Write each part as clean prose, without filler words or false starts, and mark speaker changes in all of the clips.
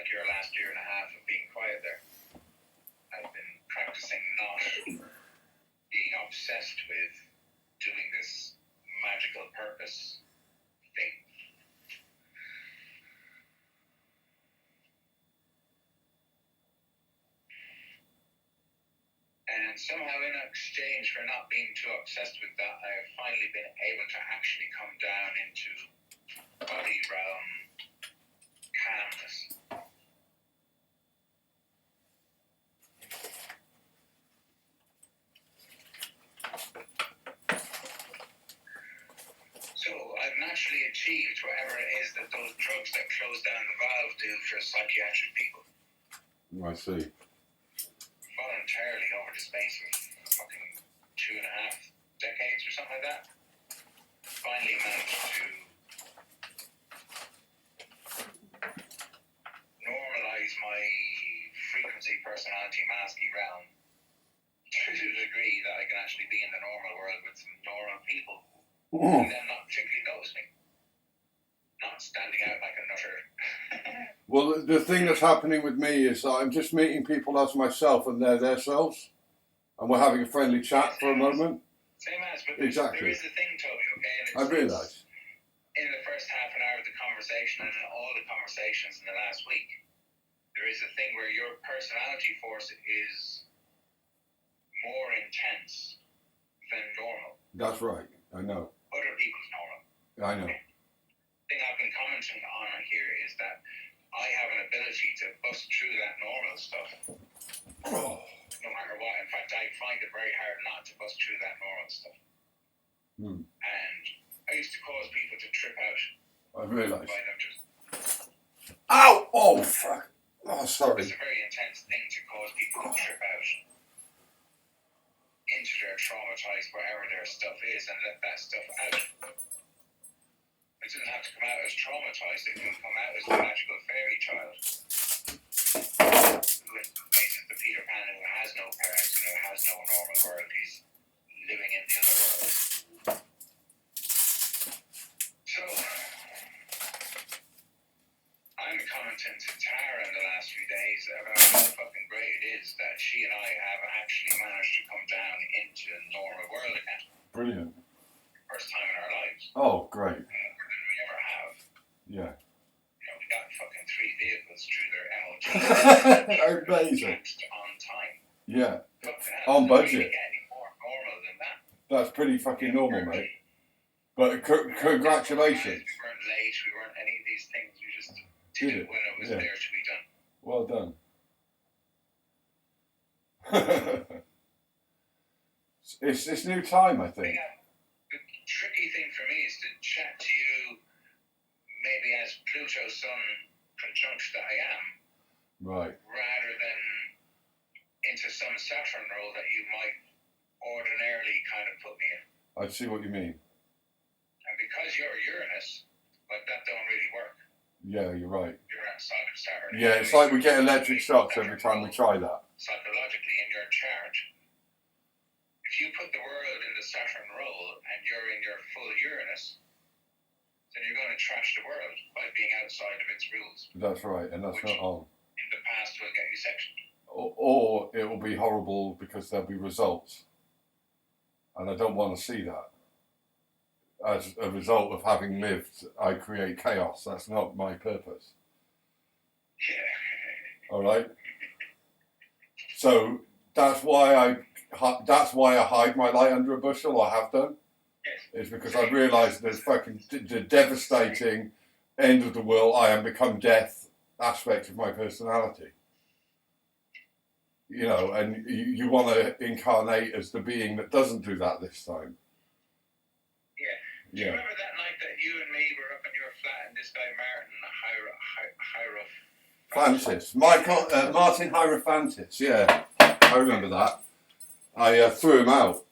Speaker 1: like your last year and a half of being quiet there. I've been practicing not being obsessed with doing this magical purpose thing. And somehow in exchange for not being too obsessed with that, I have finally been able to actually come down into body realm calmness. So I've naturally achieved whatever it is that those drugs that close down the valve do for psychiatric people.
Speaker 2: I see.
Speaker 1: Voluntarily over the space of fucking 2.5 decades or something like that. Finally managed to normalize my frequency, personality, masky realm to the degree that I can actually be in the normal world with some normal people and them not particularly notice me. Not standing out like a nutter.
Speaker 2: Well, the thing that's happening with me is I'm just meeting people as myself and they're their selves. And we're having a friendly chat for a moment.
Speaker 1: Same as, but
Speaker 2: Exactly.
Speaker 1: there is a thing, Toby, okay? And
Speaker 2: I realise.
Speaker 1: In the first half an hour of the conversation and in all the conversations in the last week, there is a thing where your personality force is more intense than normal.
Speaker 2: That's right. I know.
Speaker 1: Other people's normal.
Speaker 2: I know.
Speaker 1: The thing I've been commenting on here is that I have an ability to bust through that normal stuff.
Speaker 2: Oh.
Speaker 1: No matter what. In fact, I find it very hard not to bust through that normal stuff. And I used to cause people to trip out.
Speaker 2: I realise.
Speaker 1: By them just...
Speaker 2: Ow! Oh, fuck. Oh, sorry.
Speaker 1: It's a very intense thing to cause people to trip out into their traumatized whatever their stuff is and let that stuff out. It doesn't have to come out as traumatized, it can come out as the magical fairy child. Who is the Peter Pan who has no parents and who has no normal world. He's living in the other world. So, I'm commenting to Tara in the last few days about how fucking great it is that she and I have actually managed to come down into the normal world again.
Speaker 2: Brilliant.
Speaker 1: First time in our lives.
Speaker 2: Oh, great.
Speaker 1: More than we ever have.
Speaker 2: Yeah.
Speaker 1: You know, we got fucking 3 vehicles through their MOT.
Speaker 2: Amazing.
Speaker 1: On time.
Speaker 2: Yeah.
Speaker 1: On budget. Really get any more normal than that.
Speaker 2: That's pretty fucking normal, mate. But congratulations.
Speaker 1: We weren't late, we weren't any of these things. We just did it when it was there to be done.
Speaker 2: Well done. It's new time, I think.
Speaker 1: The tricky thing for me is to chat to you maybe as Pluto's sun conjunct that I am.
Speaker 2: Right.
Speaker 1: Rather than into some Saturn role that you might ordinarily kind of put me in.
Speaker 2: I see what you mean.
Speaker 1: And because you're Uranus, like that don't really work.
Speaker 2: Yeah, you're right.
Speaker 1: You're outside of Saturn.
Speaker 2: Yeah, it's like we get electric shocks every time we try that.
Speaker 1: Psychologically in your charge. If you put the world in the Saturn role and you're in your full Uranus, then you're going to trash the world by being outside of its rules.
Speaker 2: That's right, and that's not on.
Speaker 1: In the past will get you sectioned.
Speaker 2: Or it will be horrible because there'll be results. And I don't want to see that. As a result of having lived, I create chaos. That's not my purpose.
Speaker 1: Yeah.
Speaker 2: All right. So that's why I hide my light under a bushel. I have done.
Speaker 1: Yes.
Speaker 2: It's because I realise there's fucking the devastating end of the world. I am become death aspect of my personality. You know, and you want to incarnate as the being that doesn't do that this time.
Speaker 1: Yeah. Do you remember that night that you and me were up in your flat and this guy
Speaker 2: Martin Hierophantus, yeah. I remember that. I threw him out.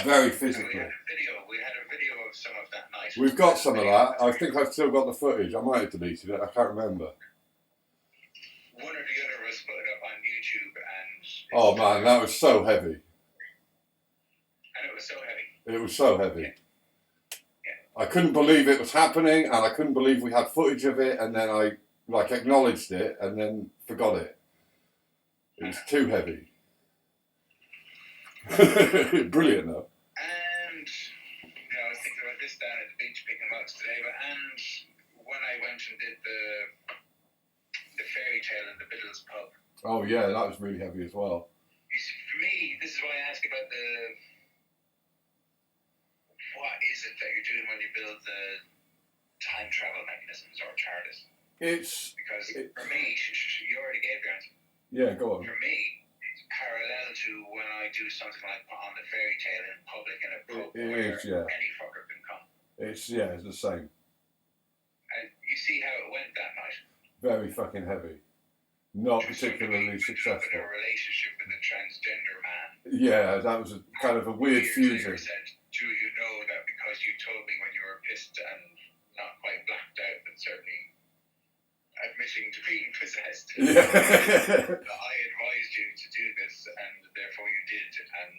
Speaker 2: Very physically.
Speaker 1: We had a video of some of that night.
Speaker 2: We've got some of that. I think I've still got the footage. I might have deleted it. I can't remember.
Speaker 1: One or the other of us put it up on YouTube and...
Speaker 2: Oh man, that was so heavy.
Speaker 1: And it was so heavy.
Speaker 2: It was so heavy. I couldn't believe it was happening, and I couldn't believe we had footage of it, and then I like acknowledged it and then forgot it. It was too heavy. Brilliant though.
Speaker 1: And I was thinking about this down at the beach picking bugs today. And when I went and did the fairy tale in the Biddles pub.
Speaker 2: Oh yeah, that was really heavy as well.
Speaker 1: You see, for me, this is why I ask about what is it that you're doing when you build the time travel mechanisms or TARDIS? Because for me, you already gave your answer.
Speaker 2: Yeah, go on.
Speaker 1: For me, it's parallel to when I do something like put on the fairy tale in public in a pub where any fucker can come.
Speaker 2: It's the same.
Speaker 1: And you see how it went that night.
Speaker 2: Very fucking heavy. Not particularly successful.
Speaker 1: A relationship with a transgender man.
Speaker 2: Yeah, that was kind of a weird fusion.
Speaker 1: Said, do you know that because you told me when you were pissed and not quite blacked out, but certainly admitting to being possessed, that I advised you to do this, and therefore you did, and...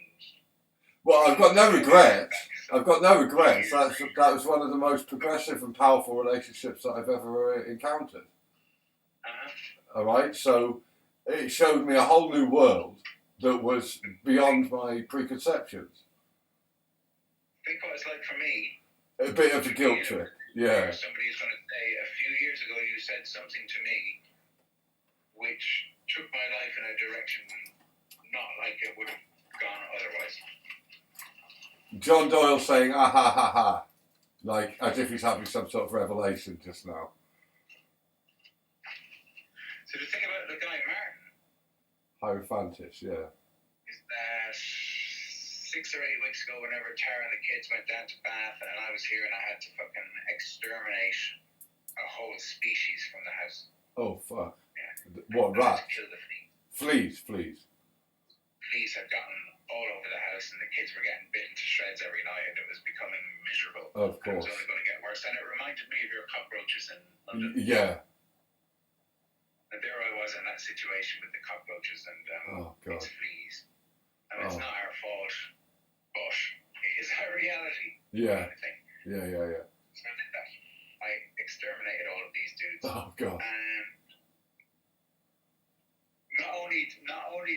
Speaker 2: Well, I've got no regrets. That was one of the most progressive and powerful relationships that I've ever encountered. All right, so it showed me a whole new world that was beyond my preconceptions.
Speaker 1: Think what it's like for me.
Speaker 2: A bit of a guilt trip, yeah.
Speaker 1: Somebody's going to say, a few years ago you said something to me which took my life in a direction not like it would have gone otherwise.
Speaker 2: John Doyle saying, ah ha ha ha, like as if he's having some sort of revelation just now.
Speaker 1: So the thing about the guy Martin,
Speaker 2: Hierophantus, yeah,
Speaker 1: is that 6 or 8 weeks ago, whenever Tara and the kids went down to Bath and I was here and I had to fucking exterminate a whole species from the house.
Speaker 2: Oh fuck!
Speaker 1: Yeah.
Speaker 2: What, rats?
Speaker 1: Kill the fleas.
Speaker 2: Fleas.
Speaker 1: Fleas had gotten all over the house and the kids were getting bitten to shreds every night and it was becoming miserable.
Speaker 2: Of course.
Speaker 1: It was only going to get worse, and it reminded me of your cockroaches in London.
Speaker 2: Yeah.
Speaker 1: And there I was in that situation with the cockroaches and it's fleas. And it's not our fault, but it is our reality.
Speaker 2: Yeah.
Speaker 1: Kind of thing.
Speaker 2: Yeah.
Speaker 1: So I did that. I exterminated all of these dudes.
Speaker 2: Oh god.
Speaker 1: And not only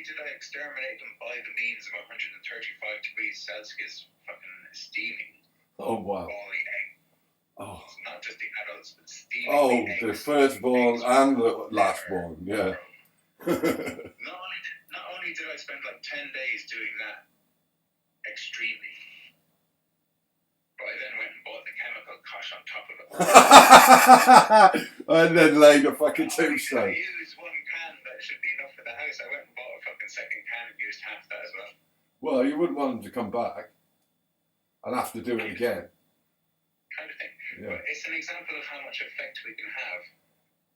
Speaker 1: did I exterminate them by the means of 135 degrees Celsius fucking steaming.
Speaker 2: Oh wow.
Speaker 1: All the egg. Oh. It's not just the adults, but steaming.
Speaker 2: Oh, the firstborn and the lastborn, yeah.
Speaker 1: Not only did I spend like 10 days doing that extremely, but I then went and bought the chemical cosh on top of it.
Speaker 2: And then laid a fucking tombstone.
Speaker 1: I used one can that should be enough for the house. I went and bought a fucking second can and used half that as well.
Speaker 2: Well, you wouldn't want them to come back and have to do it again.
Speaker 1: Kind of thing.
Speaker 2: Yeah.
Speaker 1: But it's an example of how much effect we can have.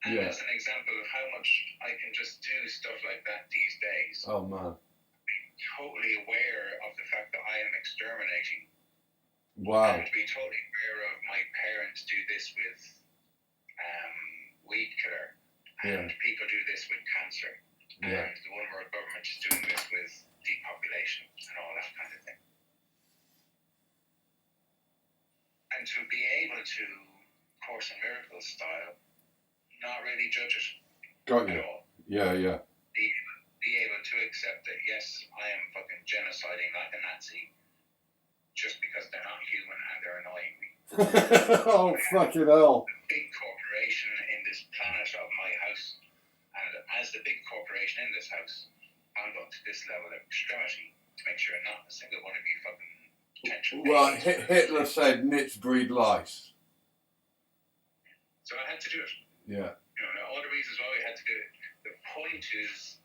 Speaker 1: And it's an example of how much I can just do stuff like that these days.
Speaker 2: Oh man.
Speaker 1: Be totally aware of the fact that I am exterminating.
Speaker 2: Wow.
Speaker 1: And be totally aware of my parents do this with weed killer. And people do this with cancer.
Speaker 2: Yeah.
Speaker 1: And the one world government is doing this with depopulation and all that kind of thing. And to be able to, Course in Miracles style, not really judge it
Speaker 2: Got you.
Speaker 1: at all.
Speaker 2: Yeah.
Speaker 1: Be able to accept that, yes, I am fucking genociding like a Nazi just because they're not human and they're annoying me.
Speaker 2: Oh, fucking hell.
Speaker 1: The big corporation in this planet of my house, and as the big corporation in this house, I'm going to this level of extremity to make sure not a single one of you fucking potential.
Speaker 2: Well, Hitler said nits breed lice.
Speaker 1: So I had to do it.
Speaker 2: Yeah.
Speaker 1: All the reasons why we had to do it. The point is,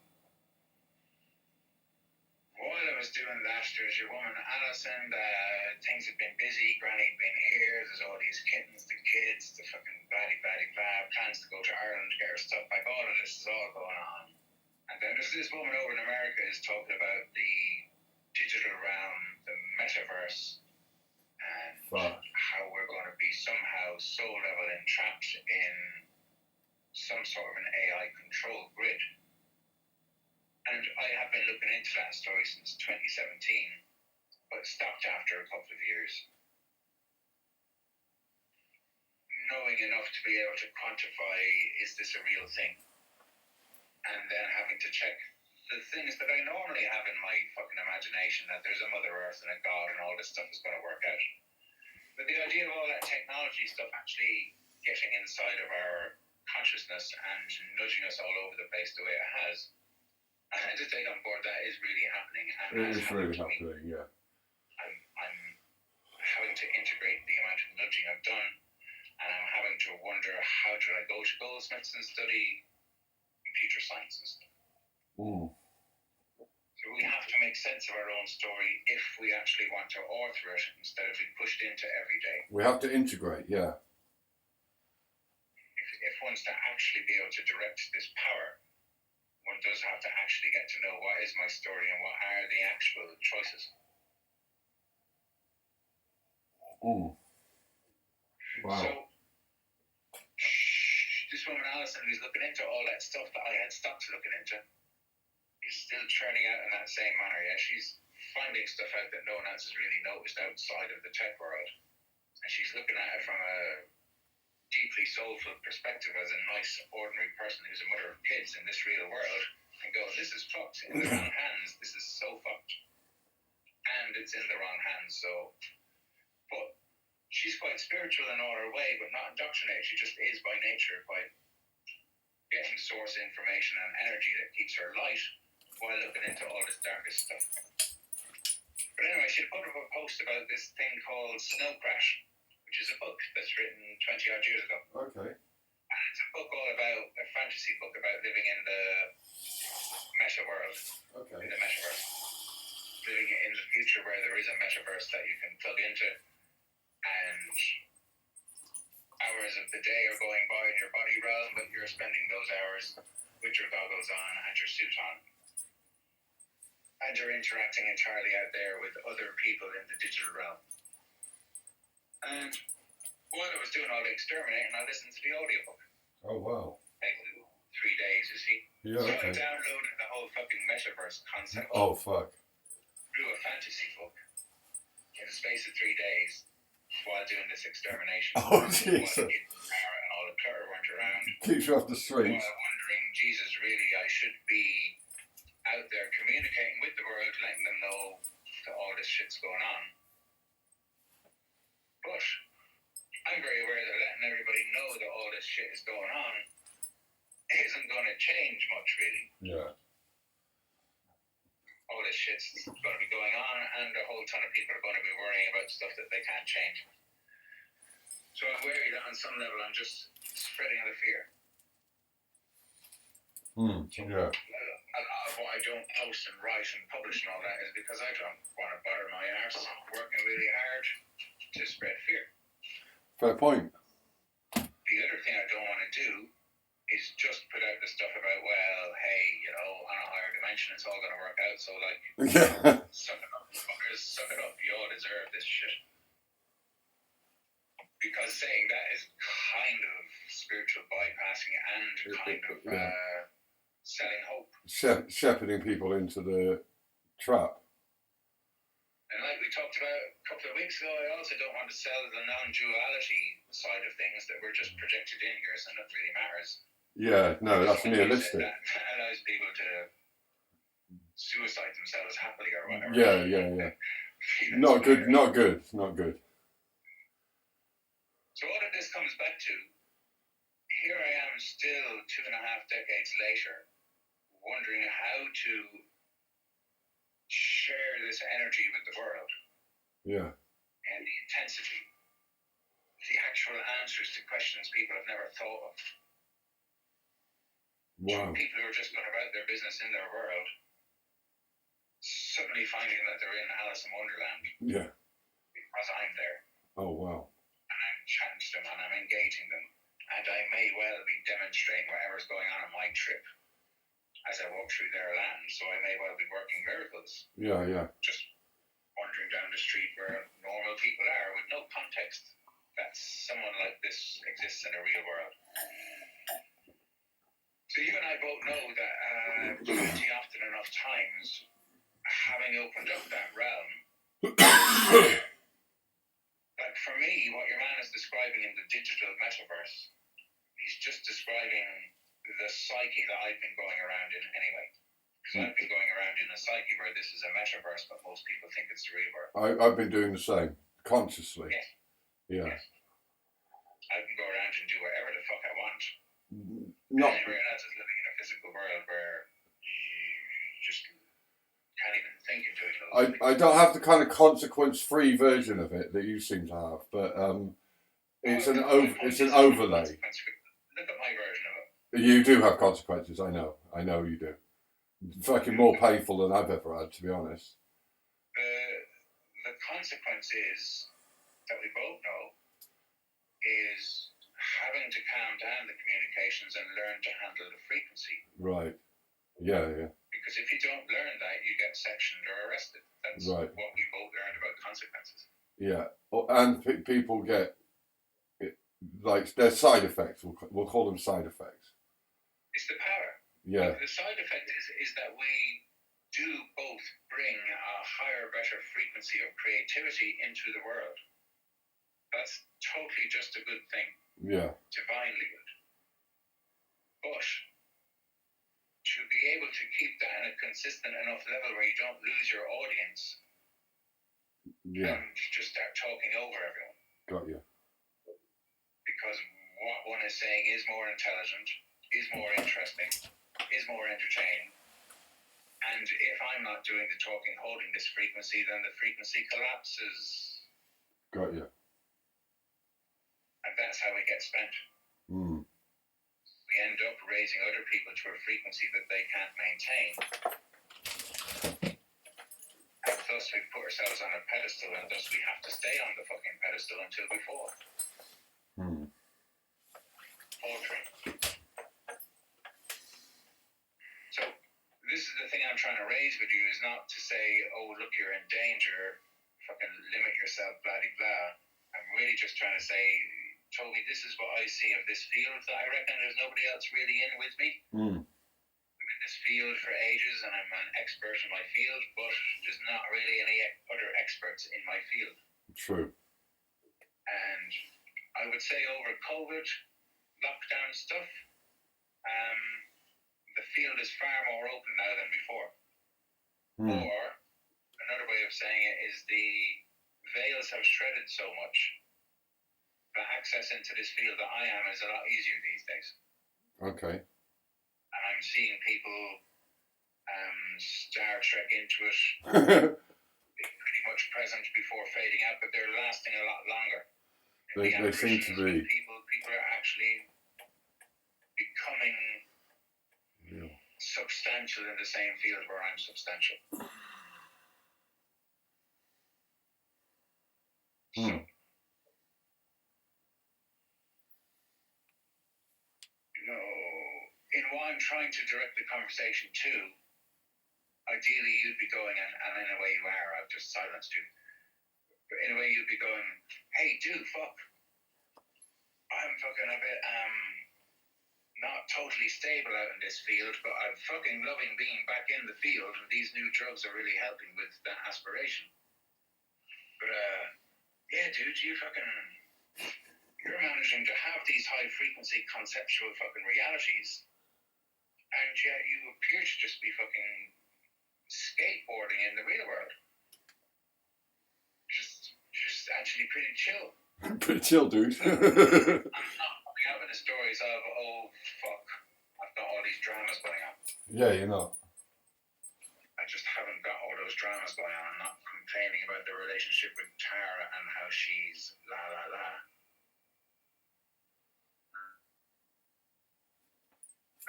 Speaker 1: while I was doing that, there's your woman Alison, things have been busy, Granny'd been here, there's all these kittens, the kids, the fucking blah, plans to go to Ireland to get her stuff back, all of this is all going on. And then there's this woman over in America is talking about the digital realm, the metaverse, and how we're going to be somehow soul level entrapped in some sort of an AI control grid. And I have been looking into that story since 2017, but stopped after a couple of years. knowing enough to be able to quantify, is this a real thing? And then having to check the things that I normally have in my fucking imagination, that there's a Mother Earth and a God and all this stuff is going to work out. But the idea of all that technology stuff actually getting inside of our consciousness and nudging us all over the place the way it has, I had to take on board that is really happening. And
Speaker 2: It is really happening, yeah.
Speaker 1: I'm having to integrate the amount of nudging I've done, and I'm having to wonder, how did I go to Goldsmiths and study computer science and stuff?
Speaker 2: Mm.
Speaker 1: So we have to make sense of our own story if we actually want to author it instead of being pushed into every day.
Speaker 2: We have to integrate, yeah.
Speaker 1: If one's to actually be able to direct this power, one does have to actually get to know what is my story and what are the actual choices.
Speaker 2: Mm. Wow.
Speaker 1: So, this woman Alison, who's looking into all that stuff that I had stopped looking into, is still churning out in that same manner. Yeah, she's finding stuff out that no one else has really noticed outside of the tech world, and she's looking at it from a deeply soulful perspective as a nice, ordinary person who's a mother of kids in this real world, and going, this is fucked. In the wrong hands, this is so fucked. And it's in the wrong hands, so... But she's quite spiritual in all her way, but not indoctrinated. She just is by nature, by getting source information and energy that keeps her light while looking into all this darkest stuff. But anyway, she put up a post about this thing called Snow Crash, which is a book that's written 20 odd years ago.
Speaker 2: Okay.
Speaker 1: And it's a book all about, a fantasy book about living in the meta world.
Speaker 2: Okay.
Speaker 1: In the metaverse. Living in the future where there is a metaverse that you can plug into, and hours of the day are going by in your body realm, but you're spending those hours with your goggles on and your suit on. And you're interacting entirely out there with other people in the digital realm. And while I was doing all the exterminating, I listened to the audiobook.
Speaker 2: Oh, wow.
Speaker 1: Like 3 days, you see.
Speaker 2: Yeah,
Speaker 1: So
Speaker 2: okay.
Speaker 1: I downloaded the whole fucking metaverse concept
Speaker 2: Oh, fuck.
Speaker 1: through a fantasy book in the space of 3 days while doing this extermination.
Speaker 2: Oh,
Speaker 1: While
Speaker 2: Jesus.
Speaker 1: the kids were out and all the clutter weren't around.
Speaker 2: Keeps you off the streets.
Speaker 1: While wondering, Jesus, really, I should be out there communicating with the world, letting them know that all this shit's going on. But I'm very aware that letting everybody know that all this shit is going on isn't going to change much, really.
Speaker 2: Yeah.
Speaker 1: All this shit's going to be going on, and a whole ton of people are going to be worrying about stuff that they can't change. So I'm worried that on some level I'm just spreading the fear.
Speaker 2: Yeah.
Speaker 1: A lot of what I don't post and write and publish and all that is because I don't want to bother my arse working really hard to spread fear.
Speaker 2: Fair point.
Speaker 1: The other thing I don't want to do is just put out the stuff about, well, hey, you know, on a higher dimension it's all going to work out, so like,
Speaker 2: Yeah.
Speaker 1: suck it up, fuckers, suck it up, you all deserve this shit. Because saying that is kind of spiritual bypassing and kind of selling hope.
Speaker 2: Shepherding people into the trap.
Speaker 1: And like we talked about a couple of weeks ago, I also don't want to sell the non-duality side of things, that we're just projected in here, so nothing really matters.
Speaker 2: Yeah, no, that's nihilistic.
Speaker 1: That allows people to suicide themselves happily or whatever.
Speaker 2: Yeah. Not good.
Speaker 1: So all of this comes back to, here I am still 2.5 decades later, wondering how to share this energy with the world.
Speaker 2: Yeah.
Speaker 1: And the intensity, the actual answers to questions people have never thought of.
Speaker 2: Wow.
Speaker 1: People who are just going about their business in their world, suddenly finding that they're in Alice in Wonderland.
Speaker 2: Yeah.
Speaker 1: Because I'm there.
Speaker 2: Oh, wow.
Speaker 1: And I'm chatting to them and I'm engaging them. And I may well be demonstrating whatever's going on my trip as I walk through their land. So I may well be working miracles.
Speaker 2: Yeah.
Speaker 1: Just wandering down the street where normal people are with no context that someone like this exists in a real world. So you and I both know that 20 often enough times, having opened up that realm, that for me, what your man is describing in the digital metaverse, he's just describing the psyche that I've been going around in anyway. Because I've been going around in a psyche where this is a metaverse, but most people think it's the real world.
Speaker 2: I've been doing the same, consciously.
Speaker 1: Yes.
Speaker 2: Yeah.
Speaker 1: Yes. I can go around and do whatever the fuck I want.
Speaker 2: Not.
Speaker 1: Everyone else is living in a physical world where you just can't even think of doing those things.
Speaker 2: I don't have the kind of consequence-free version of it that you seem to have, but it's an overlay.
Speaker 1: Look at my version of it.
Speaker 2: You do have consequences. I know you do. Fucking more painful than I've ever had, to be honest.
Speaker 1: The consequence is that we both know is having to calm down the communications and learn to handle the frequency.
Speaker 2: Right. Yeah.
Speaker 1: Because if you don't learn that, you get sectioned or arrested. That's
Speaker 2: right.
Speaker 1: What we both learned about consequences.
Speaker 2: Yeah, and people get like their side effects. We'll call them side effects.
Speaker 1: It's the power.
Speaker 2: Yeah.
Speaker 1: The side effect is that we do both bring a higher, better frequency of creativity into the world. That's totally just a good thing.
Speaker 2: Yeah.
Speaker 1: Divinely good. But to be able to keep that in a consistent enough level where you don't lose your audience.
Speaker 2: Yeah.
Speaker 1: And just start talking over everyone.
Speaker 2: Got you.
Speaker 1: Because what one is saying is more intelligent, is more interesting, is more entertaining. And if I'm not doing the talking, holding this frequency, then the frequency collapses.
Speaker 2: Got you.
Speaker 1: And that's how we get spent. We end up raising other people to a frequency that they can't maintain. And thus we put ourselves on a pedestal, and thus we have to stay on the fucking pedestal until we fall. Poetry. So this is the thing I'm trying to raise with you, is not to say, oh, look, you're in danger, fucking limit yourself, blah, blah, blah. I'm really just trying to say, Toby, this is what I see of this field that I reckon there's nobody else really in with me. I'm in this field for ages and I'm an expert in my field, but there's not really any other experts in my field.
Speaker 2: True.
Speaker 1: And I would say over COVID, lockdown stuff, the field is far more open now than before. Or, another way of saying it is the veils have shredded so much that access into this field that I am is a lot easier these days.
Speaker 2: Okay.
Speaker 1: And I'm seeing people Star Trek into it, pretty much present before fading out, but they're lasting a lot longer.
Speaker 2: They seem to be.
Speaker 1: People are actually becoming substantial in the same field where I'm substantial. So, in what I'm trying to direct the conversation to, ideally you'd be going, and in a way you are, I've just silenced you, but in a way you'd be going, hey dude, fuck, I'm fucking a bit, not totally stable out in this field, but I'm fucking loving being back in the field, and these new drugs are really helping with that aspiration. But, yeah dude, you're managing to have these high frequency conceptual fucking realities, and yet you appear to just be fucking skateboarding in the real world. You're just actually pretty chill.
Speaker 2: Pretty chill, dude.
Speaker 1: I'm not coming out with the stories of, oh fuck, I've got all these dramas going on.
Speaker 2: Yeah, you're not.
Speaker 1: I just haven't got all those dramas going on. I'm not complaining about the relationship with Tara and how she's la la la.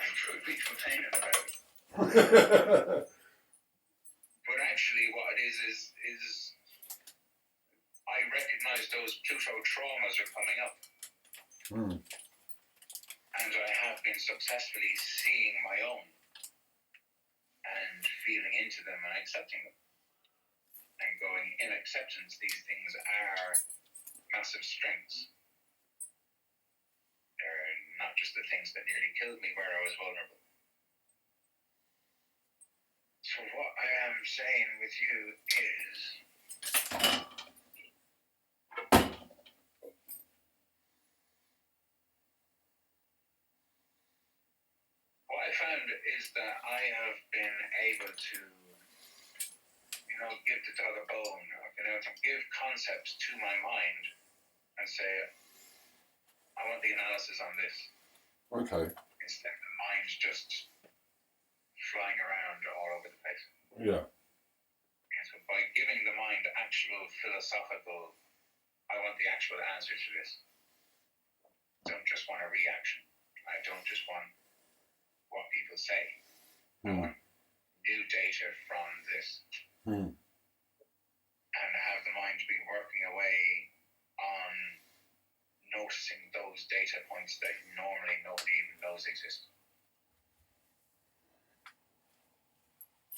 Speaker 1: I could be complaining about it. But actually what it is I recognise those Pluto traumas are coming up. And I have been successfully seeing my own and feeling into them and accepting them. And going in acceptance, these things are massive strengths. They're not just the things that nearly killed me where I was vulnerable. So what I am saying with you is, is that I have been able to, give the dog a bone. I've been able to give concepts to my mind and say, I want the analysis on this.
Speaker 2: Okay.
Speaker 1: Instead of the mind just flying around all over the place.
Speaker 2: Yeah.
Speaker 1: And so by giving the mind actual philosophical, I want the actual answer to this. I don't just want a reaction. I don't just want what people say. I want new data from this. And have the mind be working away on noticing those data points that normally nobody even knows exist.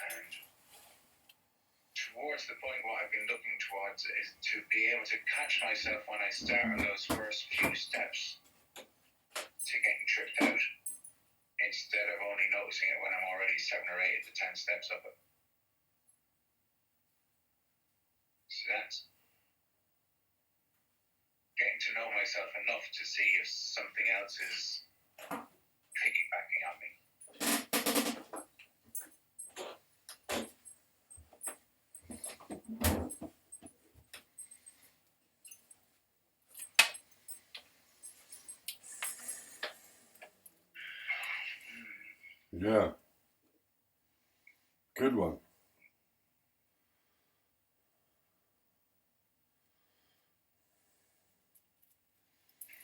Speaker 1: And towards the point, what I've been looking towards is to be able to catch myself when I start on those first few steps to getting tripped out, instead of only noticing it when I'm already 7 or 8 of the 10 steps up it. So that's getting to know myself enough to see if something else is piggybacking on me.
Speaker 2: Yeah. Good one.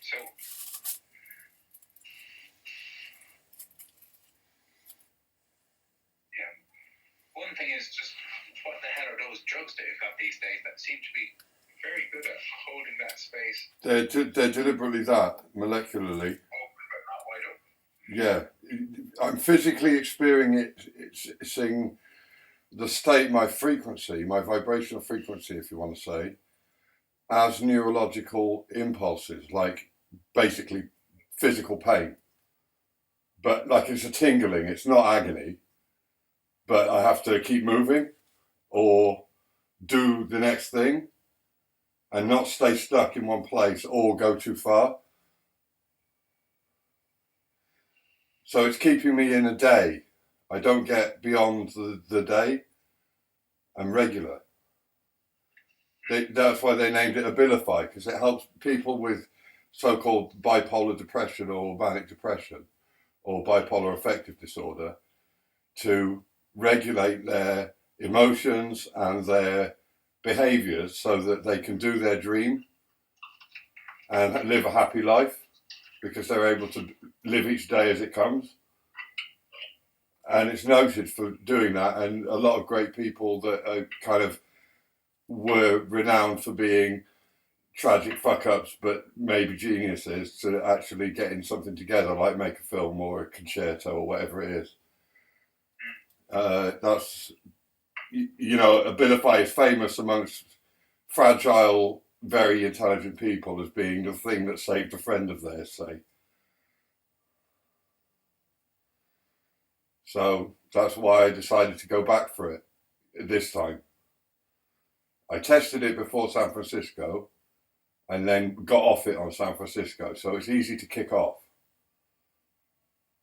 Speaker 1: So, yeah, one thing is just what the hell are those drugs that you've got these days that seem to be very good at holding that space?
Speaker 2: They're deliberately that, molecularly.
Speaker 1: Open but not wide open.
Speaker 2: Yeah. I'm physically experiencing the state, my frequency, my vibrational frequency, if you want to say, as neurological impulses, like basically physical pain. But like it's a tingling, it's not agony, but I have to keep moving or do the next thing and not stay stuck in one place or go too far. So it's keeping me in a day. I don't get beyond the day. I'm regular. That's why they named it Abilify, because it helps people with so-called bipolar depression or manic depression or bipolar affective disorder to regulate their emotions and their behaviors so that they can do their dream and live a happy life, because they're able to live each day as it comes. And it's noted for doing that, and a lot of great people that are kind of were renowned for being tragic fuck-ups but maybe geniuses to actually getting something together, like make a film or a concerto or whatever it is. That's, Abilify is famous amongst fragile, very intelligent people as being the thing that saved a friend of theirs, say. So that's why I decided to go back for it this time. I tested it before San Francisco and then got off it on San Francisco, so it's easy to kick off.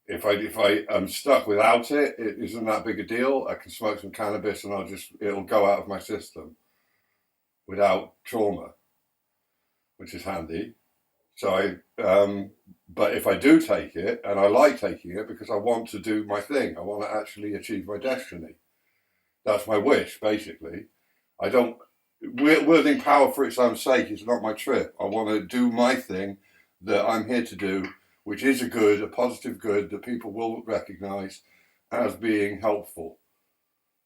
Speaker 2: If I am stuck without it, it isn't that big a deal. I can smoke some cannabis and it'll go out of my system without trauma, which is handy. So but if I do take it, and I like taking it because I want to do my thing, I want to actually achieve my destiny. That's my wish, basically. I don't, wielding power for its own sake is not my trip. I want to do my thing that I'm here to do, which is a positive good that people will recognize as being helpful,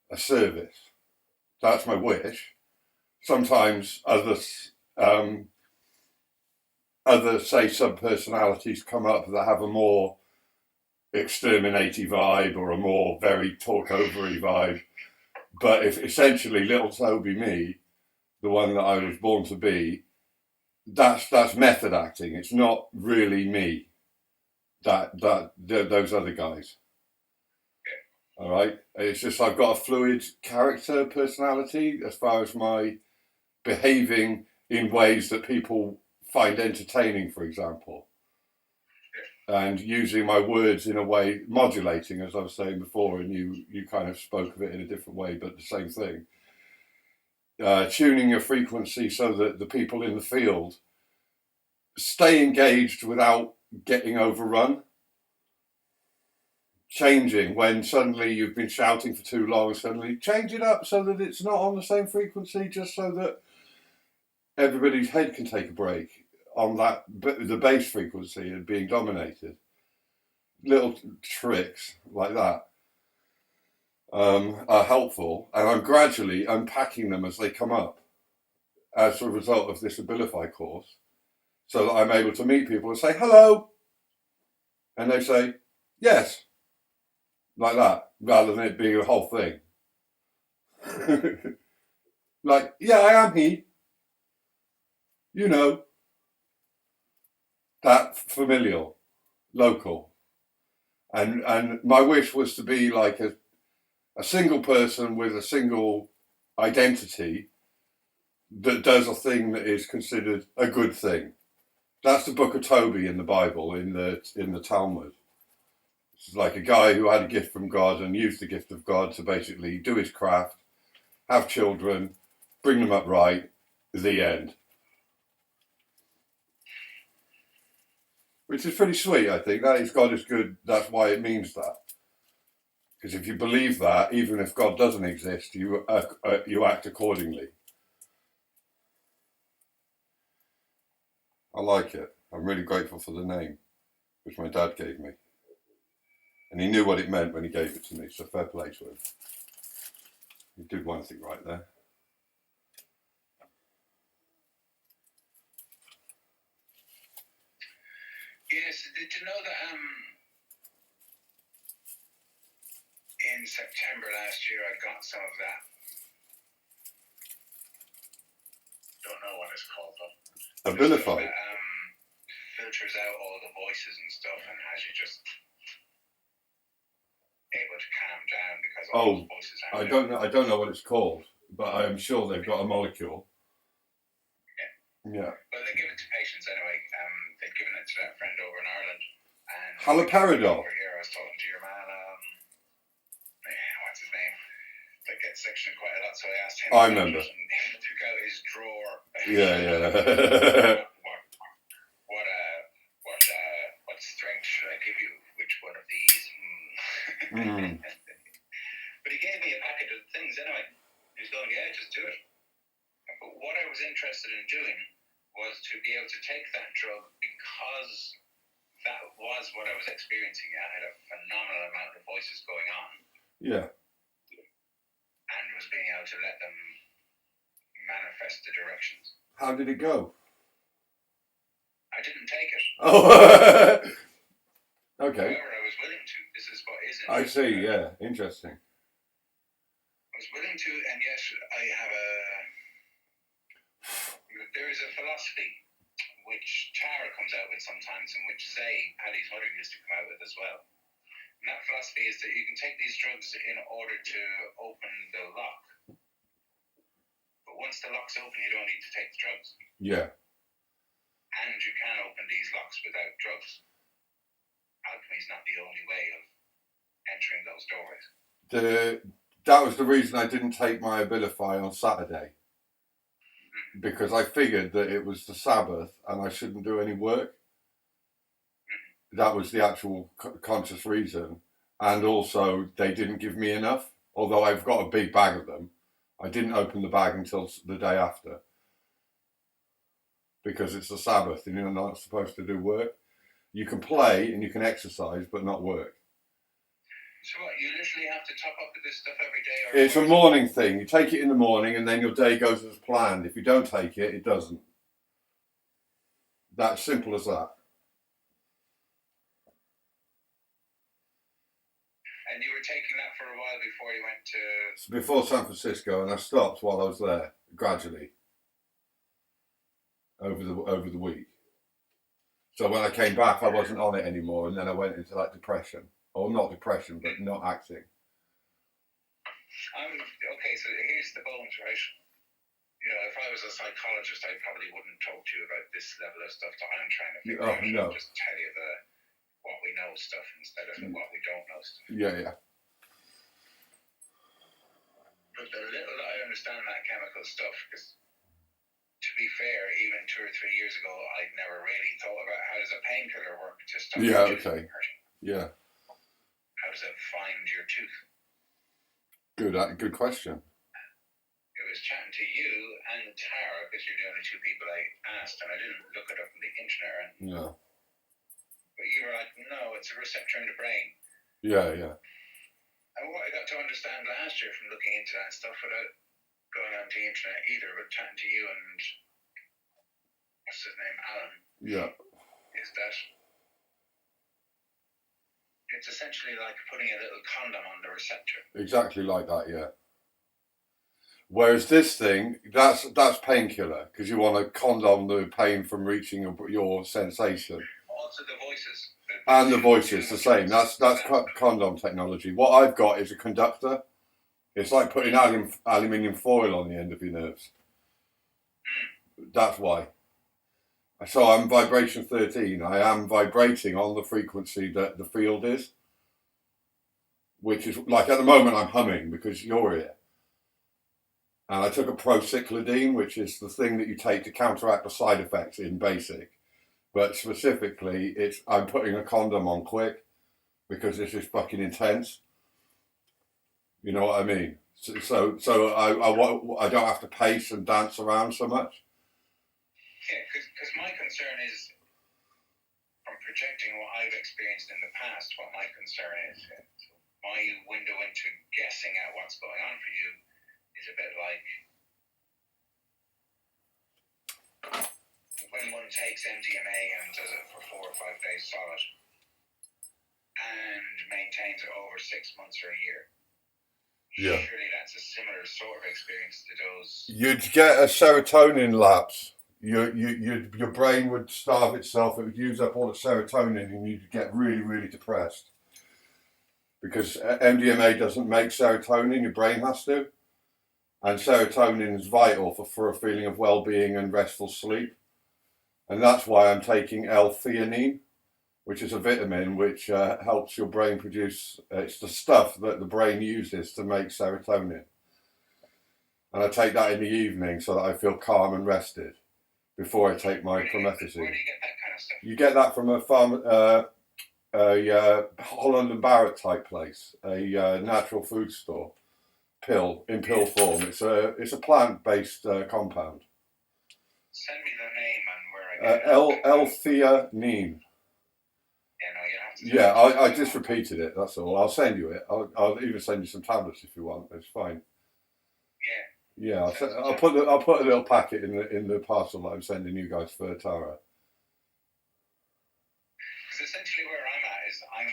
Speaker 2: a service. That's my wish. Sometimes other say sub-personalities come up that have a more exterminating vibe or a more very talk-overy vibe. But if essentially little Toby me, the one that I was born to be, that's method acting. It's not really me. Those other guys. All right. It's just I've got a fluid character, personality, as far as my behaving in ways that people find entertaining, for example. and using my words in a way, modulating, as I was saying before, and you kind of spoke of it in a different way, but the same thing. Tuning your frequency so that the people in the field stay engaged without getting overrun. Changing when suddenly you've been shouting for too long, suddenly change it up so that it's not on the same frequency, just so that everybody's head can take a break on that the bass frequency and being dominated. Little tricks like that are helpful, and I'm gradually unpacking them as they come up as a result of this Abilify course, so that I'm able to meet people and say hello, and they say yes, like that, rather than it being a whole thing. Like, yeah, I am he. You know, that familial, local. And my wish was to be like a single person with a single identity that does a thing that is considered a good thing. That's the book of Toby in the Bible, in the Talmud. It's like a guy who had a gift from God and used the gift of God to basically do his craft, have children, bring them up right, the end. Which is pretty sweet, I think. That is God is good, that's why it means that. Because if you believe that, even if God doesn't exist, you act accordingly. I like it. I'm really grateful for the name, which my dad gave me. And he knew what it meant when he gave it to me, so fair play to him. He did one thing right there.
Speaker 1: Yes, did you know that in September last year I got some of that? Don't know what it's called though.
Speaker 2: Abilify.
Speaker 1: Filters out all the voices and stuff and has you just able to calm down because all those voices
Speaker 2: I don't know what it's called, but I'm sure they've got a molecule. Yeah.
Speaker 1: Well, they give it to patients anyway. They've given it to that friend over in Ireland. And
Speaker 2: haloperidol.
Speaker 1: Over here, I was talking to your man. What's his name? That gets sectioned quite a lot. So I asked him.
Speaker 2: I remember.
Speaker 1: And he took out his drawer.
Speaker 2: Yeah.
Speaker 1: What strength should I give you? Which one of these? But he gave me a packet of things anyway. He was going, yeah, just do it. But what I was interested in doing was to be able to take that drug because that was what I was experiencing. I had a phenomenal amount of voices going on.
Speaker 2: Yeah.
Speaker 1: And was being able to let them manifest the directions.
Speaker 2: How did it go?
Speaker 1: I didn't take it.
Speaker 2: Oh, okay.
Speaker 1: However, I was willing to. This is what is
Speaker 2: I see, yeah. Interesting.
Speaker 1: I was willing to, and yet I have there is a philosophy which Tara comes out with sometimes, and which Zay, Paddy's mother, used to come out with as well. And that philosophy is that you can take these drugs in order to open the lock. But once the lock's open, you don't need to take the drugs.
Speaker 2: Yeah.
Speaker 1: And you can open these locks without drugs. Alchemy's not the only way of entering those doorways.
Speaker 2: That was the reason I didn't take my Abilify on Saturday. Because I figured that it was the Sabbath and I shouldn't do any work. That was the actual conscious reason. And also, they didn't give me enough. Although I've got a big bag of them, I didn't open the bag until the day after. Because it's the Sabbath and you're not supposed to do work. You can play and you can exercise, but not work.
Speaker 1: So what, you literally have to top up with this stuff every day? Or
Speaker 2: it's a morning thing. You take it in the morning and then your day goes as planned. If you don't take it, it doesn't. That's simple as that.
Speaker 1: And you were taking that for a while before you went to...
Speaker 2: It's before San Francisco, and I stopped while I was there, gradually. Over the week. So when I came back, I wasn't on it anymore, and then I went into like depression. Or not depression, but not acting.
Speaker 1: Okay, so here's the bones, right? You know, if I was a psychologist, I probably wouldn't talk to you about this level of stuff that I'm trying to figure out.
Speaker 2: No.
Speaker 1: I'll just tell you what we know stuff instead of the what we don't know stuff.
Speaker 2: Yeah.
Speaker 1: But the little that I understand that chemical stuff, because to be fair, even 2 or 3 years ago, I'd never really thought about how does a painkiller work to stop your tooth from hurting.
Speaker 2: Yeah.
Speaker 1: How does it find your tooth?
Speaker 2: Good question.
Speaker 1: It was chatting to you and Tara, because you're the only two people I asked, and I didn't look it up on the internet.
Speaker 2: No.
Speaker 1: But you were like, no, it's a receptor in the brain.
Speaker 2: Yeah.
Speaker 1: And what I got to understand last year from looking into that stuff without going on the internet either, but chatting to you and what's his name, Alan, is that it's essentially like putting a little condom on the receptor.
Speaker 2: Exactly like that, yeah. Whereas this thing, that's painkiller, because you want to condom the pain from reaching your sensation.
Speaker 1: Also the voices.
Speaker 2: And the voices, the same. That's condom technology. What I've got is a conductor. It's like putting aluminium foil on the end of your nerves. That's why. So I'm vibration 13. I am vibrating on the frequency that the field is. Which is, like at the moment I'm humming because you're here. And I took a procyclidine, which is the thing that you take to counteract the side effects in basic. But specifically, I'm putting a condom on quick because this is fucking intense. You know what I mean? So I don't have to pace and dance around so much.
Speaker 1: Yeah, because my concern is, from projecting what I've experienced in the past, what my concern is. My window into guessing at what's going on for you is a bit like when one takes MDMA and does it for 4 or 5 days solid and maintains it over 6 months or a year.
Speaker 2: Yeah.
Speaker 1: Surely that's a similar sort of experience to those.
Speaker 2: You'd get a serotonin lapse. Your brain would starve itself. It would use up all the serotonin, and you'd get really, really depressed. Because MDMA doesn't make serotonin, your brain has to. And serotonin is vital for a feeling of well-being and restful sleep. And that's why I'm taking L-theanine, which is a vitamin which helps your brain produce, it's the stuff that the brain uses to make serotonin. And I take that in the evening so that I feel calm and rested before I take my promethazine.
Speaker 1: Where do you get that kind of stuff?
Speaker 2: You get that from a Holland and Barrett type place, a natural food store, in pill form. It's a plant-based compound.
Speaker 1: Send me the name and where I get it.
Speaker 2: L-theanine. Yeah, I just repeated it. That's all. I'll send you it. I'll even send you some tablets if you want. It's fine. Yeah. I'll put a little packet in the parcel that I'm sending you guys for Tara.
Speaker 1: Because essentially where I'm at is I'm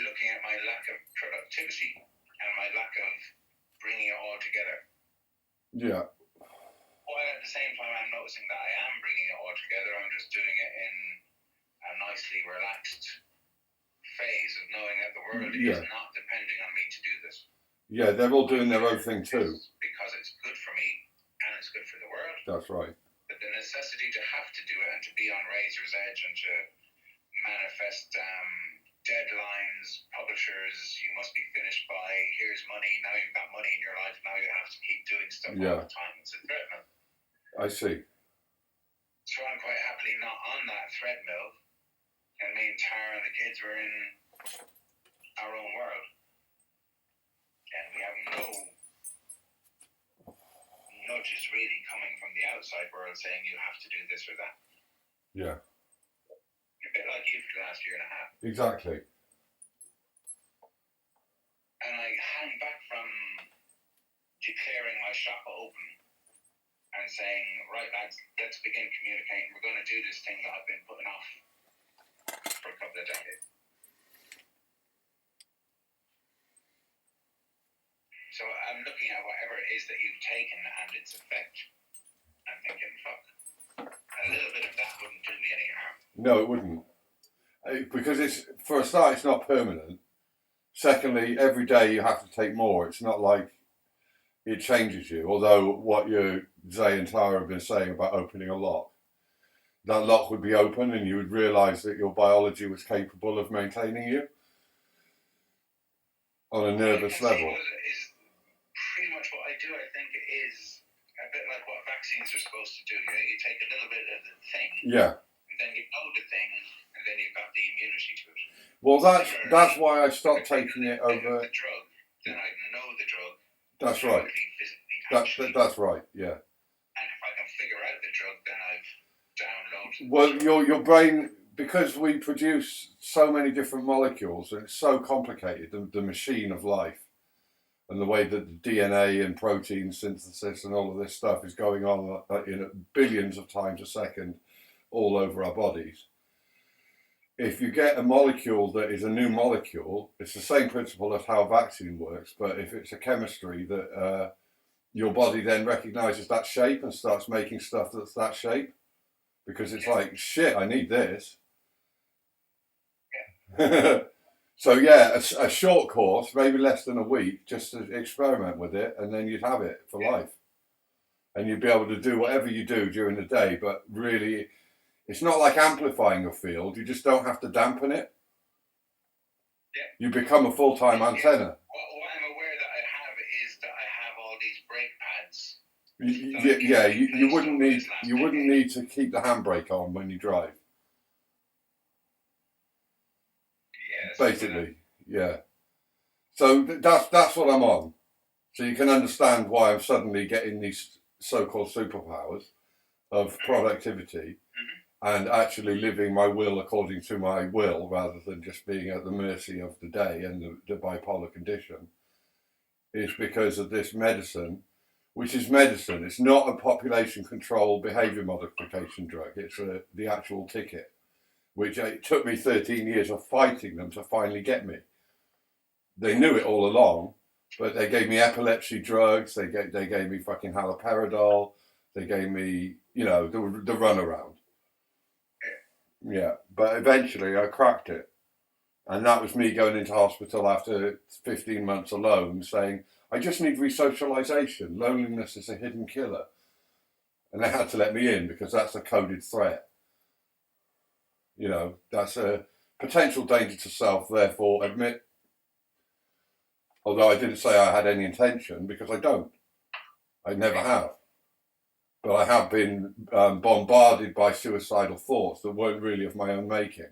Speaker 1: looking at my lack of productivity and my lack of bringing it all together.
Speaker 2: Yeah.
Speaker 1: While at the same time I'm noticing that I am bringing it all together, I'm just doing it in a nicely relaxed phase of knowing that the world is not depending on me to do this.
Speaker 2: Yeah, they're all doing their own thing too.
Speaker 1: Because it's good for me and it's good for the world.
Speaker 2: That's right.
Speaker 1: But the necessity to have to do it and to be on razor's edge and to manifest deadlines, publishers, you must be finished by, here's money, now you've got money in your life, now you have to keep doing stuff all the time. It's a treadmill.
Speaker 2: I see.
Speaker 1: So I'm quite happily not on that treadmill, and me and Tara and the kids were in our own world. And we have no nudges really coming from the outside world saying you have to do this or that.
Speaker 2: Yeah.
Speaker 1: A bit like you for the last year and a half.
Speaker 2: Exactly.
Speaker 1: And I hang back from declaring my shop open and saying, right lads, let's begin communicating. We're going to do this thing that I've been putting off for a couple of decades. So I'm looking at whatever it is that you've taken and its effect. I'm thinking, fuck, a little bit of that wouldn't do me any harm.
Speaker 2: No, it wouldn't. Because for a start, it's not permanent. Secondly, every day you have to take more. It's not like it changes you. Although what Zay and Tara have been saying about opening a lock, that lock would be open and you would realise that your biology was capable of maintaining you on a nervous level.
Speaker 1: Is pretty much what I do. I think it is a bit like what vaccines are supposed to do. You take a little bit of the thing, and then you know the thing, and then you've got the immunity to it.
Speaker 2: Well, that's why I stopped taking it over.
Speaker 1: The drug, then I know the drug.
Speaker 2: That's right. That's right. Yeah.
Speaker 1: And if I can figure out the drug, then I've downloaded.
Speaker 2: Well, your brain, because we produce so many different molecules and it's so complicated, the machine of life, and the way that the DNA and protein synthesis and all of this stuff is going on billions of times a second all over our bodies. If you get a molecule that is a new molecule, it's the same principle as how a vaccine works, but if it's a chemistry that your body then recognizes that shape and starts making stuff that's that shape, because it's like, shit, I need this. So yeah, a short course, maybe less than a week, just to experiment with it, and then you'd have it for life. And you'd be able to do whatever you do during the day, but really, it's not like amplifying your field, you just don't have to dampen it. You become a full-time antenna.
Speaker 1: What I'm aware that I have is that I have all these brake pads.
Speaker 2: You wouldn't need to keep the handbrake on when you drive. Basically, yeah. So that's what I'm on. So you can understand why I'm suddenly getting these so-called superpowers of productivity and actually living my will according to my will rather than just being at the mercy of the day and the bipolar condition, is because of this medicine, which is medicine. It's not a population control behavior modification drug. It's the actual ticket, which it took me 13 years of fighting them to finally get me. They knew it all along, but they gave me epilepsy drugs, they gave me fucking haloperidol, they gave me, the runaround. Yeah, but eventually I cracked it. And that was me going into hospital after 15 months alone saying, I just need resocialization. Loneliness is a hidden killer. And they had to let me in because that's a coded threat. That's a potential danger to self, therefore admit. Although I didn't say I had any intention, because I don't. I never have. But I have been bombarded by suicidal thoughts that weren't really of my own making.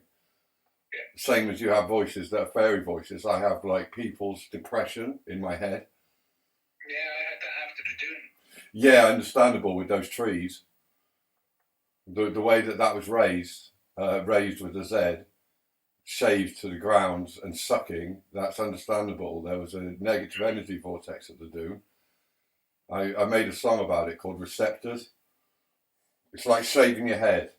Speaker 2: Same as you have voices that are fairy voices. I have like people's depression in my head.
Speaker 1: Yeah, I had that after the Dune.
Speaker 2: Yeah, understandable with those trees. The way that was raised with a Z, shaved to the ground and sucking, that's understandable. There was a negative energy vortex at the Dune. I made a song about it called Receptors. It's like shaving your head.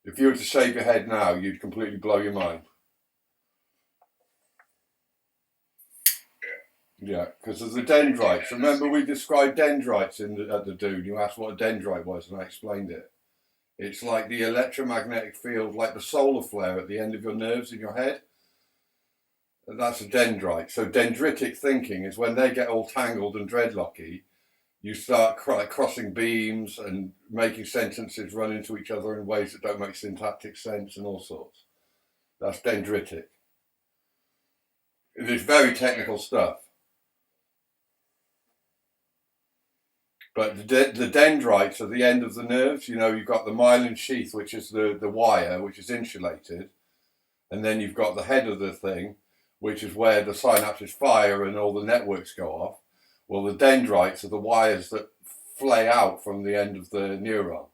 Speaker 2: If you were to shave your head now, you'd completely blow your mind. Yeah, because of the dendrites. Remember we described dendrites at the Dune. You asked what a dendrite was and I explained it. It's like the electromagnetic field, like the solar flare at the end of your nerves in your head. That's a dendrite. So dendritic thinking is when they get all tangled and dreadlocky, you start crossing beams and making sentences run into each other in ways that don't make syntactic sense and all sorts. That's dendritic. It is very technical stuff. But the dendrites are the end of the nerves. You've got the myelin sheath, which is the wire, which is insulated. And then you've got the head of the thing, which is where the synapses fire and all the networks go off. Well, the dendrites are the wires that flay out from the end of the neuron.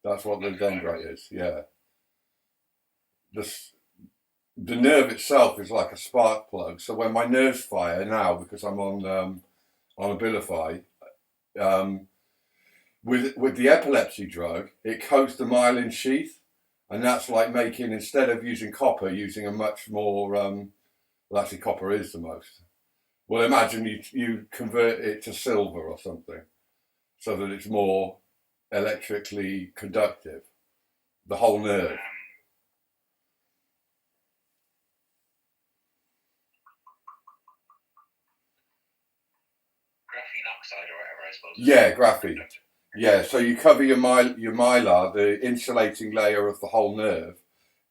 Speaker 2: That's what the dendrite is, yeah. The nerve itself is like a spark plug. So when my nerves fire now, because I'm on Abilify, with the epilepsy drug, it coats the myelin sheath. And that's like making, instead of using copper, using a much more, well actually copper is the most. Well, imagine you convert it to silver or something so that it's more electrically conductive, the whole nerve.
Speaker 1: Graphene oxide or whatever, I suppose.
Speaker 2: Yeah, graphene. Yeah, so you cover your mylar, the insulating layer of the whole nerve,